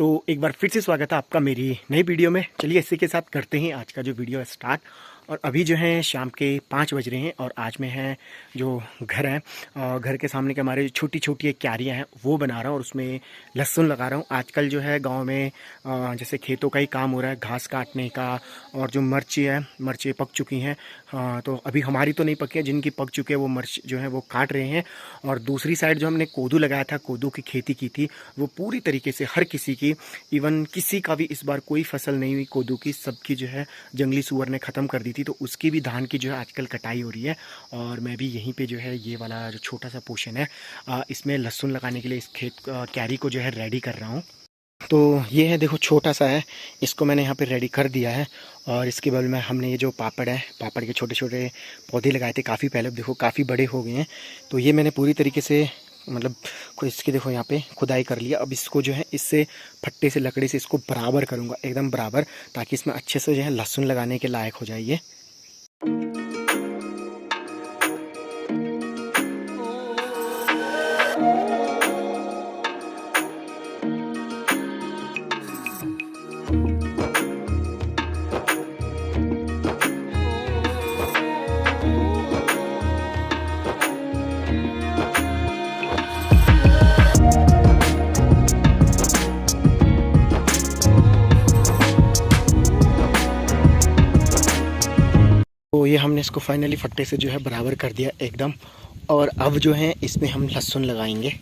तो एक बार फिर से स्वागत है आपका मेरी नई वीडियो में। चलिए इसी के साथ करते हैं आज का जो वीडियो है स्टार्ट। और अभी जो है शाम के 5 बज रहे हैं और आज मैं है जो घर है घर के सामने के हमारे छोटी छोटी एक क्यारियाँ हैं वो बना रहा हूँ और उसमें लहसुन लगा रहा हूँ। आजकल जो है गांव में जैसे खेतों का ही काम हो रहा है, घास काटने का। और जो मिर्ची पक चुकी हैं, तो अभी हमारी तो नहीं पकी है, जिनकी पक चुकी है वो मिर्च जो है वो काट रहे हैं। और दूसरी साइड जो हमने कोदू लगाया था, कोदू की खेती की थी, वो पूरी तरीके से हर किसी की, इवन किसी का भी इस बार कोई फसल नहीं हुई कोदू की, सबकी जो है जंगली सुअर ने ख़त्म कर दी थी। तो उसकी भी धान की जो है आजकल कटाई हो रही है। और मैं भी यहीं पे जो है ये वाला जो छोटा सा पोर्शन है इसमें लहसुन लगाने के लिए इस खेत क्यारी को जो है रेडी कर रहा हूँ। तो ये है, देखो छोटा सा है, इसको मैंने यहाँ पे रेडी कर दिया है। और इसके बगल में हमने ये जो पापड़ है, पापड़ के छोटे छोटे पौधे लगाए थे काफ़ी पहले, देखो काफ़ी बड़े हो गए हैं। तो ये मैंने पूरी तरीके से मतलब इसकी देखो यहाँ पे खुदाई कर लिया। अब इसको जो है इससे फट्टे से लकड़ी से इसको बराबर करूँगा, एकदम बराबर, ताकि इसमें अच्छे से जो है लहसुन लगाने के लायक हो जाए ये। तो ये हमने इसको फाइनली फट्टे से जो है बराबर कर दिया एकदम। और अब जो है इसमें हम लहसुन लगाएंगे।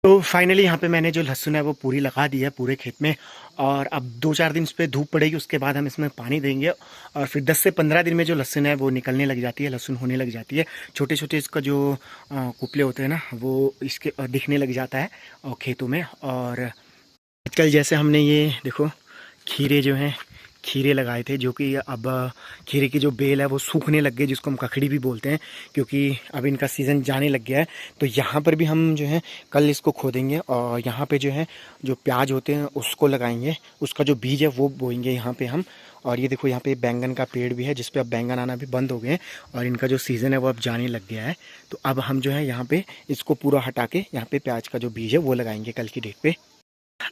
तो फाइनली यहाँ पे मैंने जो लहसुन है वो पूरी लगा दी है पूरे खेत में। और अब 2-4 दिन इस पर धूप पड़ेगी, उसके बाद हम इसमें पानी देंगे। और फिर 10 से 15 दिन में जो लहसुन है वो निकलने लग जाती है, लहसुन होने लग जाती है। छोटे छोटे इसका जो कुपले होते हैं ना, वो इसके दिखने लग जाता है और खेतों में। और आजकल जैसे हमने ये देखो खीरे जो हैं, खीरे लगाए थे, जो कि अब खीरे की जो बेल है वो सूखने लग गई, जिसको हम ककड़ी भी बोलते हैं, क्योंकि अब इनका सीज़न जाने लग गया है। तो यहाँ पर भी हम जो है कल इसको खोदेंगे और यहाँ पे जो है जो प्याज होते हैं उसको लगाएंगे, उसका जो बीज है वो बोएंगे यहाँ पे हम। और ये देखो यहाँ पे बैंगन का पेड़ भी है, जिस पे अब बैंगन आना भी बंद हो गए हैं और इनका जो सीज़न है वो अब जाने लग गया है। तो अब हम जो है यहाँ पे इसको पूरा हटा के यहाँ पे प्याज का जो बीज है वो लगाएंगे कल की डेट पे।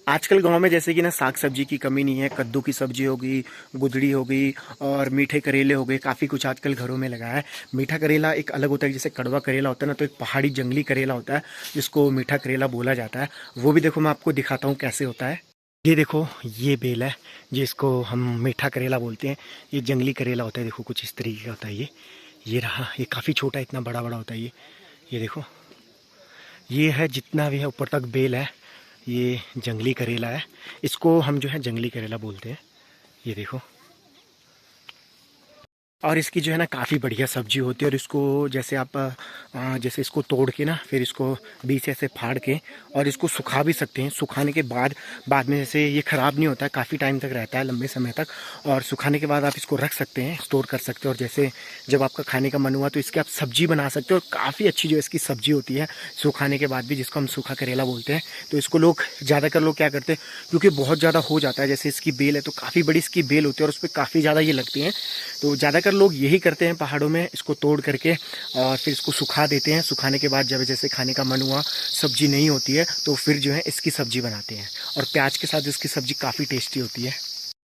आजकल गांव में जैसे कि ना साग सब्जी की कमी नहीं है, कद्दू की सब्जी हो गई, गुदड़ी हो गई और मीठे करेले हो गए, काफ़ी कुछ आजकल घरों में लगा है। मीठा करेला एक अलग होता है, जैसे कड़वा करेला होता है ना, तो एक पहाड़ी जंगली करेला होता है जिसको मीठा करेला बोला जाता है। वो भी देखो मैं आपको दिखाता हूँ कैसे होता है। ये देखो ये बेल है जिसको हम मीठा करेला बोलते हैं। ये जंगली करेला होता है, देखो कुछ इस तरीके का होता है ये रहा, ये काफ़ी छोटा, इतना बड़ा बड़ा होता है ये देखो, ये है जितना भी है ऊपर तक बेल है, ये जंगली करेला है। इसको हम जो है जंगली करेला बोलते हैं, ये देखो। और इसकी जो है ना काफ़ी बढ़िया सब्जी होती है। और इसको जैसे आप जैसे इसको तोड़ के ना फिर इसको बीच से ऐसे फाड़ के और इसको सुखा भी सकते हैं। सुखाने के बाद में जैसे ये ख़राब नहीं होता है, काफ़ी टाइम तक रहता है, लंबे समय तक। और सुखाने के बाद आप इसको रख सकते हैं, स्टोर कर सकते हो। और जैसे जब आपका खाने का मन हुआ तो इसकी आप सब्जी बना सकते हो। और काफ़ी अच्छी जो इसकी सब्जी होती है सुखाने के बाद भी, जिसको हम सूखा करेला बोलते हैं। तो इसको लोग ज़्यादातर लोग क्या करते हैं, क्योंकि बहुत ज़्यादा हो जाता है, जैसे इसकी बेल है तो काफ़ी बड़ी इसकी बेल होती है और उस पर काफ़ी ज़्यादा ये लगती हैं। तो ज़्यादातर लोग यही करते हैं पहाड़ों में, इसको तोड़ करके और फिर इसको सुखा देते हैं। सुखाने के बाद जब जैसे खाने का मन हुआ, सब्जी नहीं होती है, तो फिर जो है इसकी सब्जी बनाते हैं। और प्याज के साथ इसकी सब्जी काफ़ी टेस्टी होती है।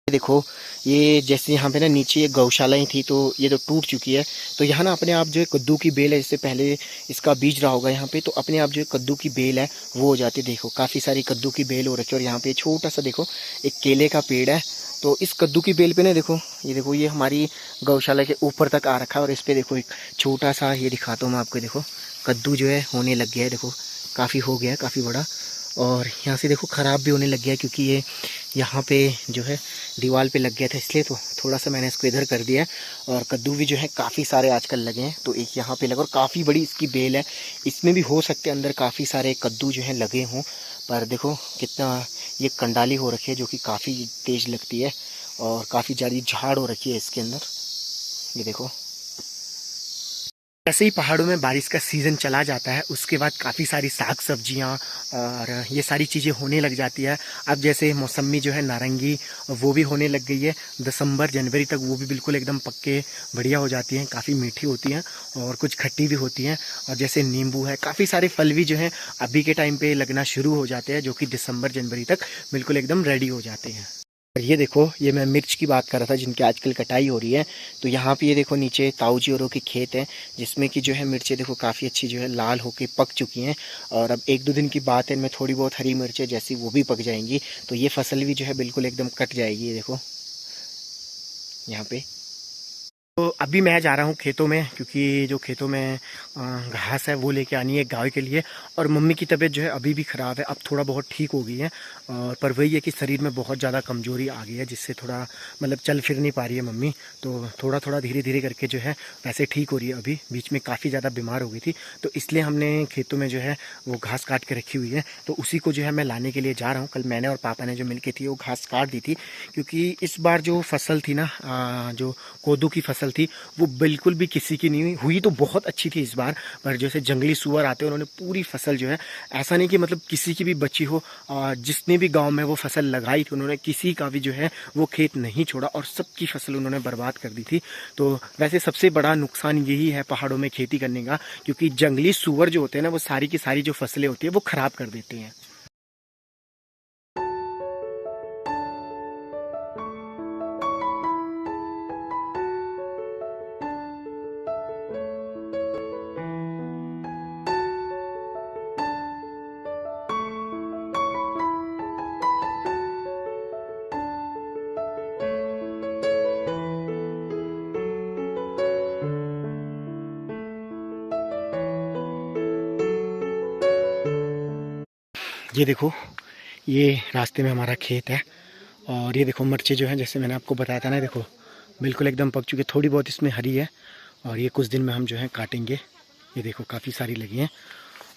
देखो ये जैसे यहाँ पे ना नीचे ये गौशालाएँ थी, तो ये तो टूट चुकी है। तो यहाँ ना अपने आप जो है कद्दू की बेल है, इससे पहले इसका बीज रहा होगा यहाँ पे, तो अपने आप जो है कद्दू की बेल है वो हो जाती है। देखो काफ़ी सारी कद्दू की बेल हो रखी है। और यहाँ पे छोटा सा देखो एक केले का पेड़ है। तो इस कद्दू की बेल पे ना देखो ये हमारी गौशाला के ऊपर तक आ रखा है। और इस पर देखो एक छोटा सा ये दिखाता हूँ मैं आपको, देखो कद्दू जो है होने लग गया है, देखो काफ़ी हो गया है, काफ़ी बड़ा। और यहाँ से देखो ख़राब भी होने लग गया है, क्योंकि ये यहाँ पे जो है दीवार पे लग गया था, इसलिए तो थोड़ा सा मैंने इसको इधर कर दिया है। और कद्दू भी जो है काफ़ी सारे आजकल लगे हैं, तो एक यहाँ पे लगा और काफ़ी बड़ी इसकी बेल है। इसमें भी हो सकते हैं अंदर काफ़ी सारे कद्दू जो हैं लगे हों, पर देखो कितना ये कंडाली हो रखी है जो कि काफ़ी तेज़ लगती है और काफ़ी ज़्यादा झाड़ हो रखी है इसके अंदर। ये देखो, जैसे ही पहाड़ों में बारिश का सीज़न चला जाता है उसके बाद काफ़ी सारी साग सब्जियां और ये सारी चीज़ें होने लग जाती है। अब जैसे मौसमी जो है नारंगी वो भी होने लग गई है। दिसंबर जनवरी तक वो भी बिल्कुल एकदम पक्के बढ़िया हो जाती हैं, काफ़ी मीठी होती हैं और कुछ खट्टी भी होती हैं। और जैसे नींबू है, काफ़ी सारे फल भी जो हैं अभी के टाइम पे लगना शुरू हो जाते हैं, जो कि दिसंबर जनवरी तक बिल्कुल एकदम रेडी हो जाते हैं। और ये देखो, ये मैं मिर्च की बात कर रहा था जिनकी आजकल कटाई हो रही है। तो यहाँ पे ये देखो नीचे ताऊ जी औरों के खेत हैं जिसमें कि जो है मिर्चें देखो काफ़ी अच्छी जो है लाल होके पक चुकी हैं। और अब 1-2 दिन की बात है, इनमें थोड़ी बहुत हरी मिर्चें जैसी वो भी पक जाएंगी तो ये फसल भी जो है बिल्कुल एकदम कट जाएगी। ये देखो यहाँ पे। तो अभी मैं जा रहा हूँ खेतों में, क्योंकि जो खेतों में घास है वो लेके आनी है गाय के लिए। और मम्मी की तबीयत जो है अभी भी ख़राब है, अब थोड़ा बहुत ठीक हो गई है और पर वही है कि शरीर में बहुत ज़्यादा कमज़ोरी आ गई है जिससे थोड़ा मतलब चल फिर नहीं पा रही है मम्मी। तो थोड़ा थोड़ा धीरे धीरे करके जो है वैसे ठीक हो रही है। अभी बीच में काफ़ी ज़्यादा बीमार हो गई थी तो इसलिए हमने खेतों में जो है वो घास काट के रखी हुई है, तो उसी को जो है मैं लाने के लिए जा रहा हूँ। कल मैंने और पापा ने जो मिल के थी वो घास काट दी थी, क्योंकि इस बार जो फसल थी ना, जो कोदू की फसल थी वो बिल्कुल भी किसी की नहीं हुई। तो बहुत अच्छी थी इस बार, पर जैसे जंगली सुअर आते हैं उन्होंने पूरी फसल जो है, ऐसा नहीं कि मतलब किसी की भी बची हो, जिसने भी गांव में वो फसल लगाई थी उन्होंने किसी का भी जो है वो खेत नहीं छोड़ा और सबकी फसल उन्होंने बर्बाद कर दी थी। तो वैसे सबसे बड़ा नुकसान यही है पहाड़ों में खेती करने का, क्योंकि जंगली सुअर जो होते हैं ना वो सारी की सारी जो फसलें होती है वो खराब कर देते हैं। ये देखो, ये रास्ते में हमारा खेत है और ये देखो मिर्चें जो हैं जैसे मैंने आपको बताया था ना, देखो बिल्कुल एकदम पक चुकी है। थोड़ी बहुत इसमें हरी है और ये कुछ दिन में हम जो है काटेंगे। ये देखो काफ़ी सारी लगी हैं।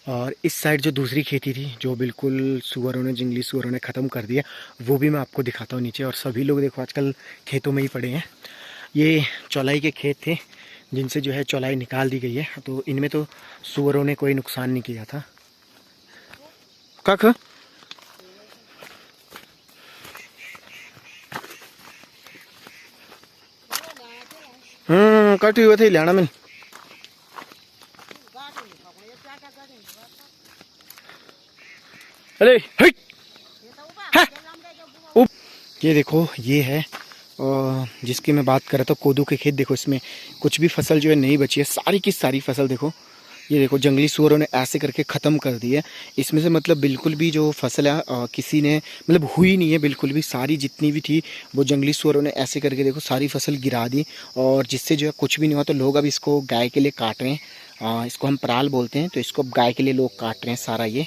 और इस साइड जो दूसरी खेती थी जो बिल्कुल सुअरों ने, जंगली सुअरों ने ख़त्म कर दिया, वो भी मैं आपको दिखाता हूँ नीचे। और सभी लोग देखो आजकल खेतों में ही पड़े हैं। ये चौलाई के खेत थे जिनसे जो है चौलाई निकाल दी गई है, तो इनमें तो सुअरों ने कोई नुकसान नहीं किया था। कख कटी हुए थे लियाना में। अरे ये देखो, ये है जिसकी मैं बात कर रहा था कोदू के खेत। देखो इसमें कुछ भी फसल जो है नहीं बची है, सारी की सारी फसल देखो। ये देखो जंगली सुअरों ने ऐसे करके ख़त्म कर दी है। इसमें से मतलब बिल्कुल भी जो फसल है किसी ने मतलब हुई नहीं है बिल्कुल भी। सारी जितनी भी थी वो जंगली सुअरों ने ऐसे करके देखो सारी फसल गिरा दी, और जिससे जो है कुछ भी नहीं हुआ। तो लोग अब इसको गाय के लिए काट रहे हैं, इसको हम पराल बोलते हैं, तो इसको गाय के लिए लोग काट रहे हैं सारा ये।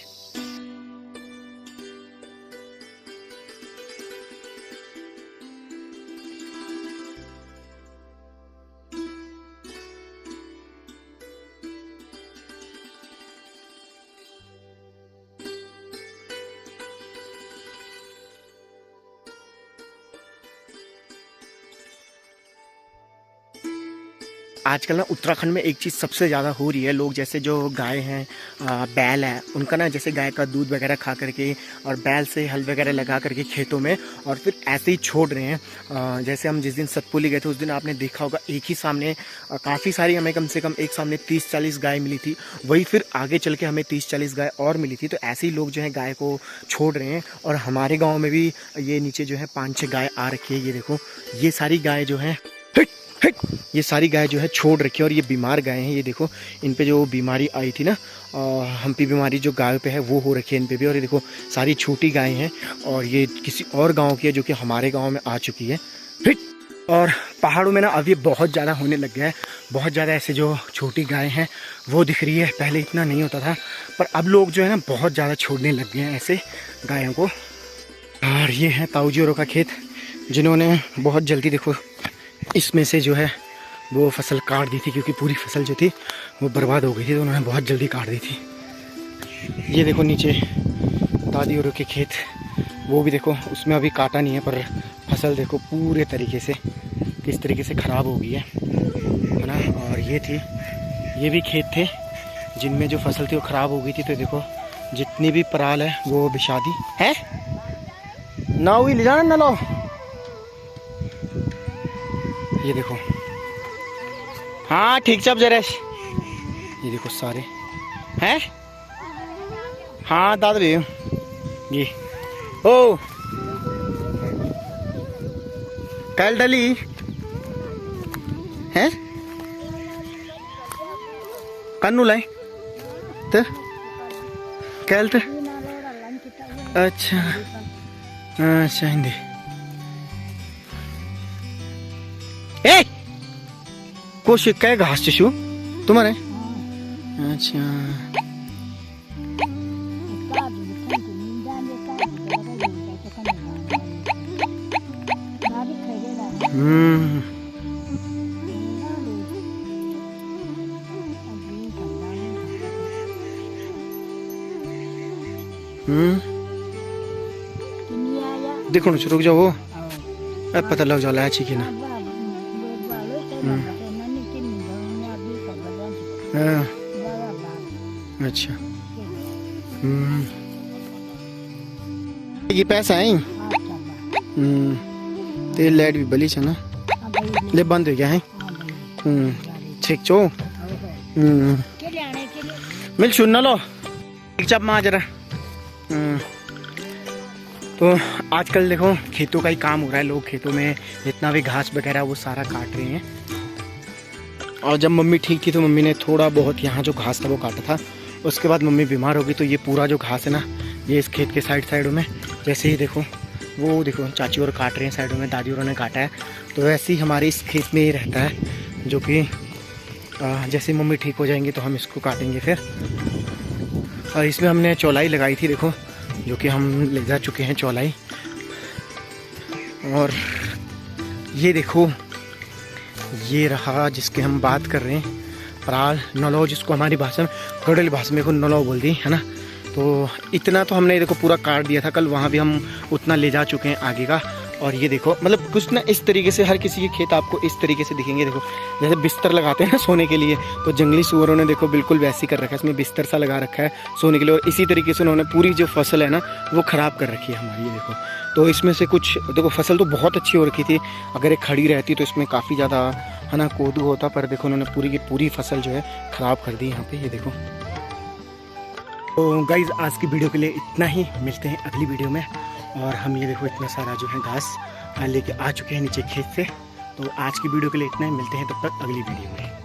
आजकल ना उत्तराखंड में एक चीज़ सबसे ज़्यादा हो रही है, लोग जैसे जो गाय हैं, बैल है, उनका ना जैसे गाय का दूध वगैरह खा करके और बैल से हल वगैरह लगा करके खेतों में और फिर ऐसे ही छोड़ रहे हैं। जैसे हम जिस दिन सतपुली गए थे उस दिन आपने देखा होगा एक ही सामने काफ़ी सारी, हमें कम से कम एक सामने 30-40 गाय मिली थी, वही फिर आगे चल के हमें 30-40 गाय और मिली थी। तो ऐसे ही लोग जो है गाय को छोड़ रहे हैं। और हमारे गाँव में भी ये नीचे जो है 5-6 गाय आ रखी है। ये देखो ये सारी गाय जो है, ये सारी गाय जो है छोड़ रखी है और ये बीमार गाय हैं। ये देखो इन पे जो बीमारी आई थी ना, हम्पी बीमारी जो गायों पे है वो हो रखी है इन पे भी। और ये देखो सारी छोटी गाय हैं और ये किसी और गांव की है जो कि हमारे गांव में आ चुकी है। और पहाड़ों में ना अब ये बहुत ज़्यादा होने लग गया है, बहुत ज़्यादा ऐसे जो छोटी गाय हैं वो दिख रही है। पहले इतना नहीं होता था, पर अब लोग जो है ना बहुत ज़्यादा छोड़ने लग गए हैं ऐसे गायों को। और ये है ताऊ जी औरों का खेत, जिन्होंने बहुत जल्दी देखो इसमें से जो है वो फसल काट दी थी, क्योंकि पूरी फसल जो थी वो बर्बाद हो गई थी, तो उन्होंने बहुत जल्दी काट दी थी। ये देखो नीचे दादी औरों के खेत, वो भी देखो उसमें अभी काटा नहीं है, पर फसल देखो पूरे तरीके से किस तरीके से ख़राब हो गई है ना। और ये भी खेत थे जिनमें जो फसल थी वो ख़राब हो गई थी। तो देखो जितनी भी पराल है वो बिछा दी है ना, हुई ले जाना ना लो। ये देखो, हाँ ठीक सब जरेश, ये देखो सारे हैं। हाँ दादा भी ये ओ कल डली है कन्नू लाए तो कल तो अच्छा अच्छा हिंदी ए कोशिश क्या घास चशु तुम्हारे अच्छा देखो ना रुक जाओ, अब पता लग जाला अच्छी की ना। अच्छा ये पैसा है तेल लाइट भी बली छे ना, ले बंद हो गया है। ठीक चो मिल सुन लो चप माँ जरा। तो आजकल देखो खेतों का ही काम हो रहा है, लोग खेतों में जितना भी घास वगैरह वो सारा काट रहे हैं। और जब मम्मी ठीक थी तो मम्मी ने थोड़ा बहुत यहाँ जो घास था वो काटा था। उसके बाद मम्मी बीमार हो गई तो ये पूरा जो घास है ना ये इस खेत के साइडों में जैसे ही देखो वो देखो चाची और काट रहे हैं साइडों में, दादी और ने काटा है। तो वैसे ही हमारे इस खेत में ही रहता है, जो कि जैसे मम्मी ठीक हो जाएंगे तो हम इसको काटेंगे फिर। और इसमें हमने चौलाई लगाई थी देखो, जो कि हम ले जा चुके हैं चौलाई। और ये देखो ये रहा जिसके हम बात कर रहे हैं, पराल नलौ, जिसको हमारी भाषा में गढ़वाली भाषा में को नलौ बोल दी है ना। तो इतना तो हमने देखो पूरा काट दिया था कल, वहाँ भी हम उतना ले जा चुके हैं आगे का। और ये देखो मतलब कुछ ना इस तरीके से हर किसी के खेत आपको इस तरीके से दिखेंगे। देखो जैसे बिस्तर लगाते हैं ना सोने के लिए, तो जंगली सुअरों ने देखो बिल्कुल वैसी कर रखा है, इसमें बिस्तर सा लगा रखा है सोने के लिए। और इसी तरीके से उन्होंने पूरी जो फसल है ना वो ख़राब कर रखी है हमारी, ये देखो। तो इसमें से कुछ देखो फसल तो बहुत अच्छी हो रखी थी, अगर ये खड़ी रहती तो इसमें काफ़ी ज़्यादा है ना कोदू होता, पर देखो उन्होंने पूरी की पूरी फसल जो है ख़राब कर दी यहाँ पे, ये देखो। तो गाइज आज की वीडियो के लिए इतना ही, मिलते हैं अगली वीडियो में। और हम ये देखो इतना सारा जो है घास लेके आ चुके हैं नीचे खेत से। तो आज की वीडियो के लिए इतना ही, मिलते हैं तब तक अगली वीडियो में।